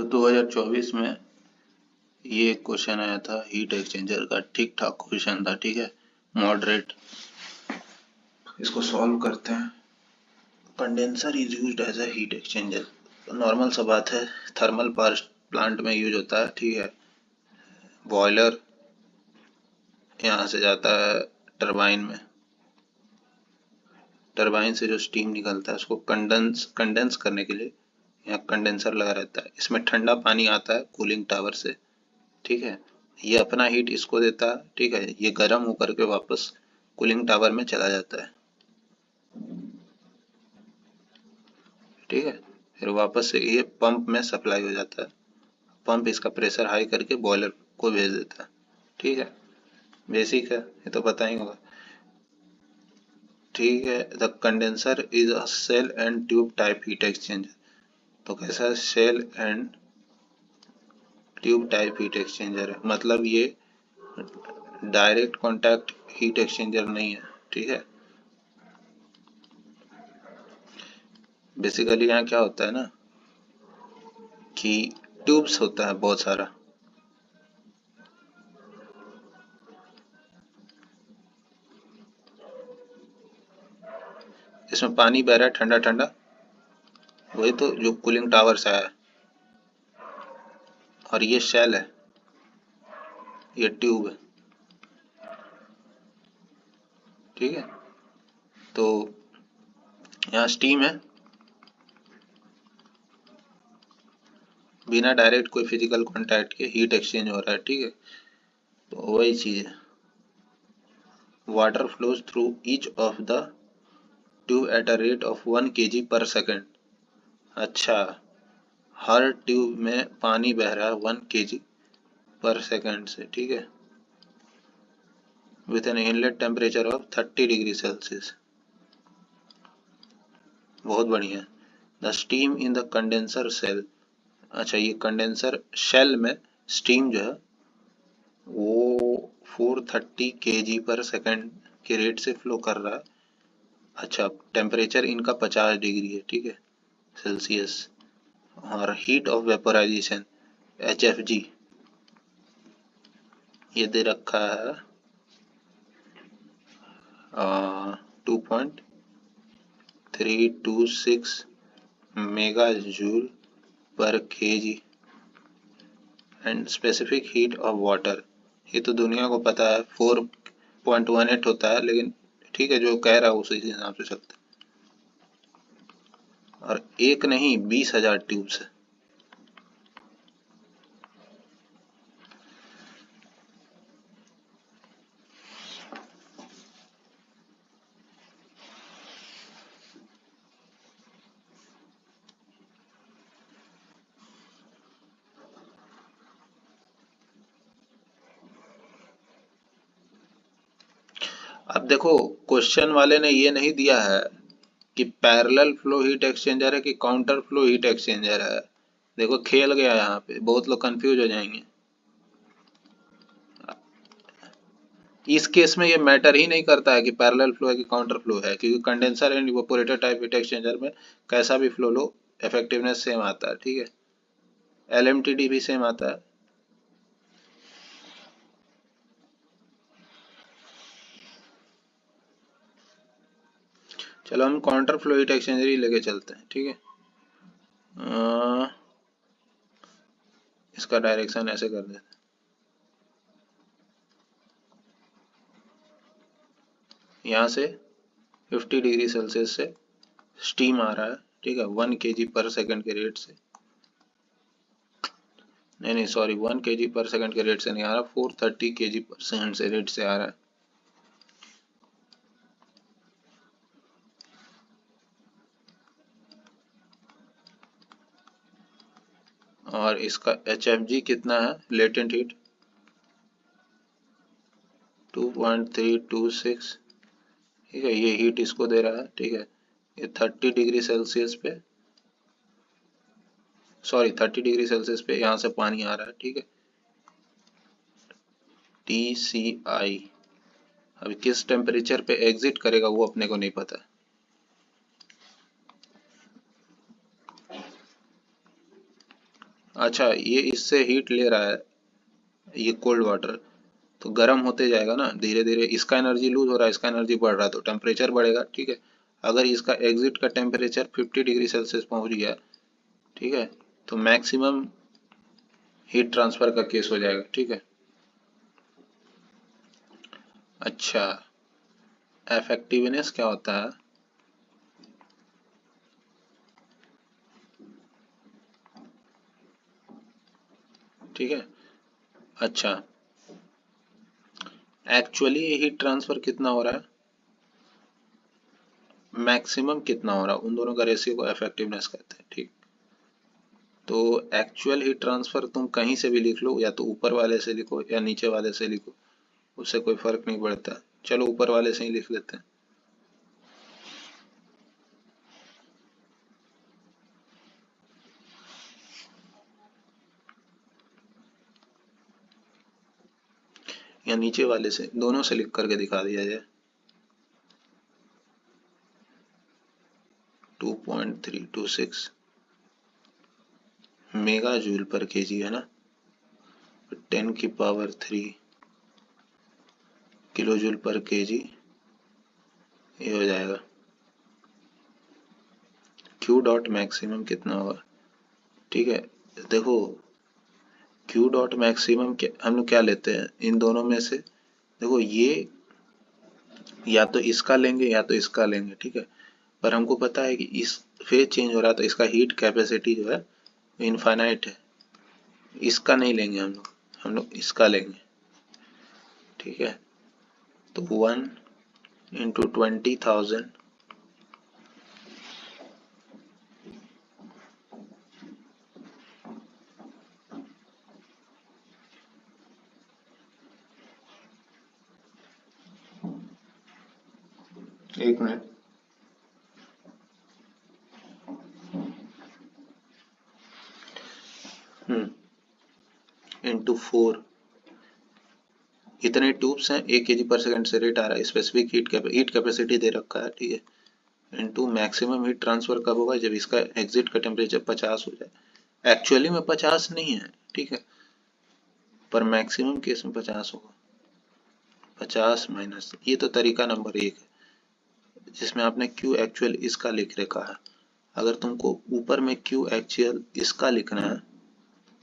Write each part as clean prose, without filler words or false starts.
तो 2024 में ये क्वेश्चन आया था हीट एक्सचेंजर का। ठीक ठाक क्वेश्चन था, ठीक है, मॉडरेट। इसको सॉल्व करते हैं। Condenser is used as a heat exchanger. Normal सा बात है, थर्मल पावर प्लांट में यूज होता है, ठीक है। बॉयलर यहाँ से जाता है टरबाइन में, टरबाइन से जो स्टीम निकलता है उसको कंडेंस करने के लिए यहाँ कंडेंसर लगा रहता है। इसमें ठंडा पानी आता है कूलिंग टावर से, ठीक है। ये अपना हीट इसको देता है, ठीक है। ये गर्म होकर के वापस कूलिंग टावर में चला जाता है, ठीक है। फिर वापस से ये पंप में सप्लाई हो जाता है। पंप इसका प्रेशर हाई करके बॉयलर को भेज देता है, ठीक है। बेसिक है, ये तो पता ही होगा, ठीक है। The condenser is a shell and tube type heat exchanger. तो कैसा shell and tube type heat exchanger है, मतलब ये डायरेक्ट कॉन्टैक्ट हीट एक्सचेंजर नहीं है, ठीक है। बेसिकली यहाँ क्या होता है ना कि ट्यूब्स होता है बहुत सारा, इसमें पानी बह रहा है ठंडा ठंडा, वही तो जो कूलिंग टावर से आया है। और ये शेल है, ये ट्यूब है, ठीक है। तो यहाँ स्टीम है, बिना डायरेक्ट कोई फिजिकल कांटेक्ट के हीट एक्सचेंज हो रहा है, ठीक है। तो वही चीज है। Water flows through each of the tube at a rate of 1 kg पर सेकेंड। अच्छा, हर ट्यूब में पानी बह रहा है 1 kg पर सेकेंड से, ठीक है, with an inlet temperature of 30 degree Celsius. बहुत बढ़िया। The steam in the condenser shell. अच्छा, ये कंडेंसर शेल में स्टीम जो है वो 430 kg पर सेकेंड के रेट से फ्लो कर रहा है। अच्छा, टेम्परेचर इनका 50 डिग्री है, ठीक है, सेल्सियस। और हीट ऑफ वेपोराइजेशन HFG ये दे रखा है 2.326 मेगा जूल पर kg and specific heat of water. ये तो दुनिया को पता है 4.18 होता है, लेकिन ठीक है, जो कह रहा है उसी हिसाब से चलता है। और एक नहीं 20,000 ट्यूब्स है। अब देखो, क्वेश्चन वाले ने ये नहीं दिया है कि पैरेलल फ्लो हीट एक्सचेंजर है कि काउंटर फ्लो हीट एक्सचेंजर है। देखो खेल गया यहाँ पे, बहुत लोग कंफ्यूज हो जाएंगे। इस केस में ये मैटर ही नहीं करता है कि पैरेलल फ्लो है कि काउंटर फ्लो है, क्योंकि condenser and evaporator type heat exchanger में कैसा भी फ्लो लो इफेक्टिवनेस सेम आता है, ठीक है। LMTD भी सेम आता है। चलो हम काउंटर फ्लो हीट एक्सचेंजर ही लेके चलते हैं, ठीक है। इसका डायरेक्शन ऐसे कर देते हैं, यहाँ से 50 डिग्री सेल्सियस से स्टीम आ रहा है, ठीक है, 1 kg पर सेकंड के रेट से। नहीं सॉरी, 1 kg पर सेकंड के रेट से नहीं आ रहा, 430 kg पर सेकंड से रेट से आ रहा है। और इसका HFG कितना है, लेटेंट हीट 2.326, ठीक है। ये हीट इसको दे रहा है, ठीक है। ये 30 डिग्री सेल्सियस पे, सॉरी 30 डिग्री सेल्सियस पे यहाँ से पानी आ रहा है, ठीक है। TCI अभी किस टेम्परेचर पे एग्जिट करेगा वो अपने को नहीं पता। अच्छा, ये इससे हीट ले रहा है, ये कोल्ड वाटर, तो गर्म होते जाएगा ना धीरे धीरे, इसका एनर्जी लूज हो रहा है, इसका एनर्जी बढ़ रहा है, तो टेम्परेचर बढ़ेगा, ठीक है। अगर इसका एग्जिट का टेम्परेचर 50 डिग्री सेल्सियस पहुंच गया, ठीक है, तो मैक्सिमम हीट ट्रांसफर का केस हो जाएगा, ठीक है। अच्छा, इफेक्टिवनेस क्या होता है? ठीक है। अच्छा, एक्चुअली हीट ट्रांसफर कितना हो रहा है, मैक्सिमम कितना हो रहा है, उन दोनों का रेशियो को इफेक्टिवनेस कहते हैं, ठीक। तो एक्चुअल हीट ट्रांसफर तुम कहीं से भी लिख लो, या तो ऊपर वाले से लिखो या नीचे वाले से लिखो, उससे कोई फर्क नहीं पड़ता। चलो ऊपर वाले से ही लिख लेते हैं। या नीचे वाले से, दोनों से लिख करके दिखा दिया जाए। 2.326 मेगा जूल पर केजी है ना, 10⁻³ किलो जूल पर केजी, ये हो जाएगा। क्यू डॉट मैक्सिमम कितना होगा, ठीक है। देखो, क्यू डॉट मैक्सिमम हम लोग क्या लेते हैं इन दोनों में से, देखो ये या तो इसका लेंगे या तो इसका लेंगे, ठीक है। पर हमको पता है कि इस फेज चेंज हो रहा है, तो इसका हीट कैपेसिटी जो है इनफाइनाइट है, इसका नहीं लेंगे हम लोग इसका लेंगे, ठीक है। तो 1 × 20,000 एक मिनट, इंटू 4, इतने ट्यूब्स हैं, 1 kg/s से रेट आ रहा है, स्पेसिफिक हीट कैपेसिटी दे रखा है, ठीक है। इंटू मैक्सिमम हीट ट्रांसफर कब होगा, जब इसका एग्जिट का टेम्परेचर 50 हो जाए। एक्चुअली में 50 नहीं है, ठीक है, पर मैक्सिमम केस में 50 होगा। 50 माइनस, ये तो तरीका नंबर 1 है, जिसमें आपने क्यू एक्चुअल इसका लिख रखा है। अगर तुमको ऊपर में क्यू एक्चुअल इसका लिखना है,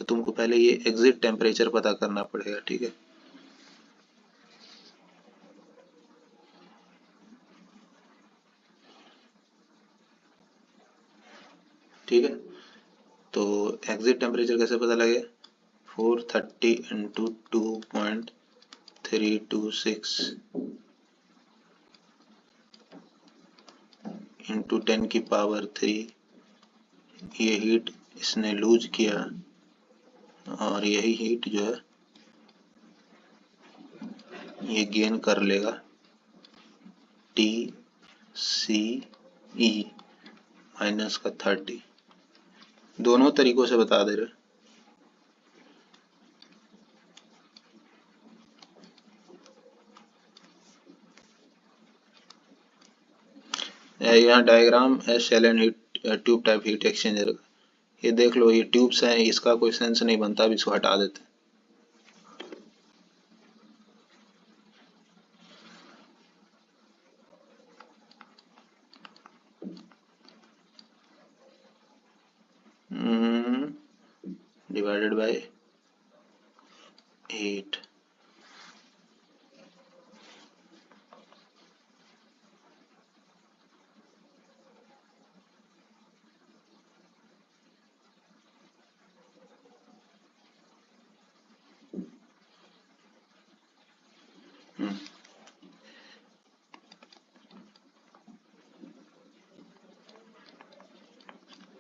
तो तुमको पहले ये एग्जिट टेम्परेचर पता करना पड़ेगा, ठीक है। ठीक है, तो एग्जिट टेम्परेचर कैसे पता लगे, 430 इंटू 2.326 इंटू 10⁻³ ये हीट इसने लूज किया, और यही हीट जो है ये गेन कर लेगा, TCE माइनस का 30, दोनों तरीकों से बता दे रहे। यहाँ डायग्राम है shell and heat tube type heat exchanger का, ये देख लो, ये ट्यूब्स हैं, इसका कोई सेंस नहीं बनता, अब इसको हटा देते हैं। डिवाइडेड बाय 8,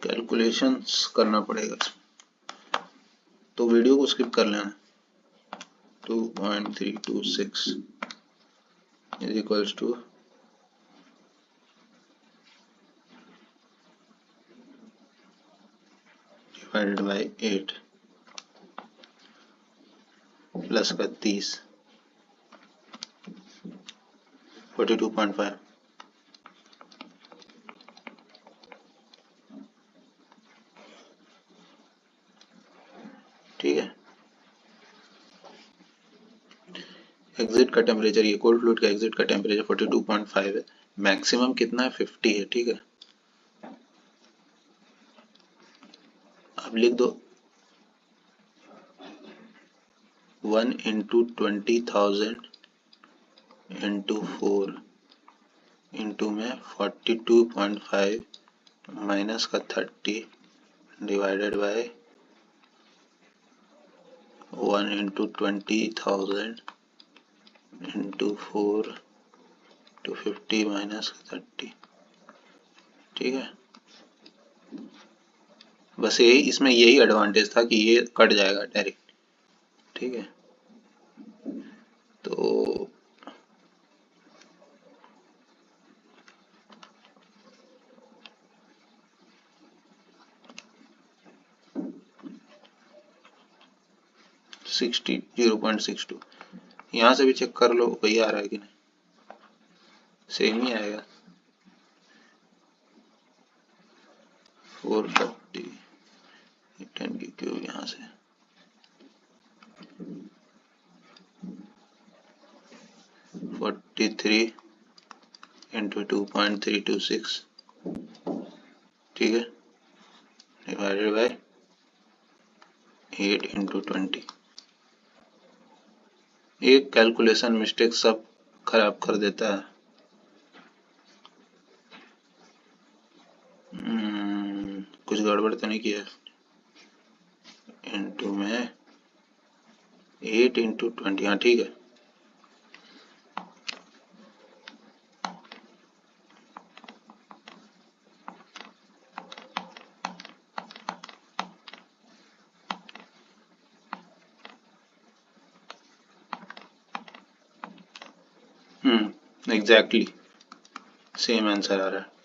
कैलकुलेशंस करना पड़ेगा, तो वीडियो को स्किप कर लेना। 2.326 is equals two divided by 8 plus का 30, 42.5। ठीक है। एग्जिट का टेम्परेचर, ये कोल्ड फ्लूइड का एग्जिट का टेम्परेचर 42.5 है, मैक्सिमम कितना है 50 है, ठीक है। अब लिख दो 1 इंटू 20,000 इंटू 4 इंटू में 42.5 माइनस का 30 divided by 1 into 20,000 into 4 two 50 minus का 30, ठीक है। बस यही इसमें यही एडवांटेज था कि ये कट जाएगा डायरेक्ट, ठीक है। तो सिक्सटी 0.62, यहाँ से भी चेक कर लो वही आ रहा है कि नहीं, सेम ही आएगा। 430 10 की क्यूब यहाँ से 43 इंटू 2.326, ठीक है, डिवाइडेड बाय 8 इंटू 20। एक कैलकुलेशन मिस्टेक सब खराब कर देता है। कुछ गड़बड़ तो नहीं किया। इंटू में 8 इंटू 20, हाँ ठीक है। एग्जैक्टली सेम आंसर आ रहा है।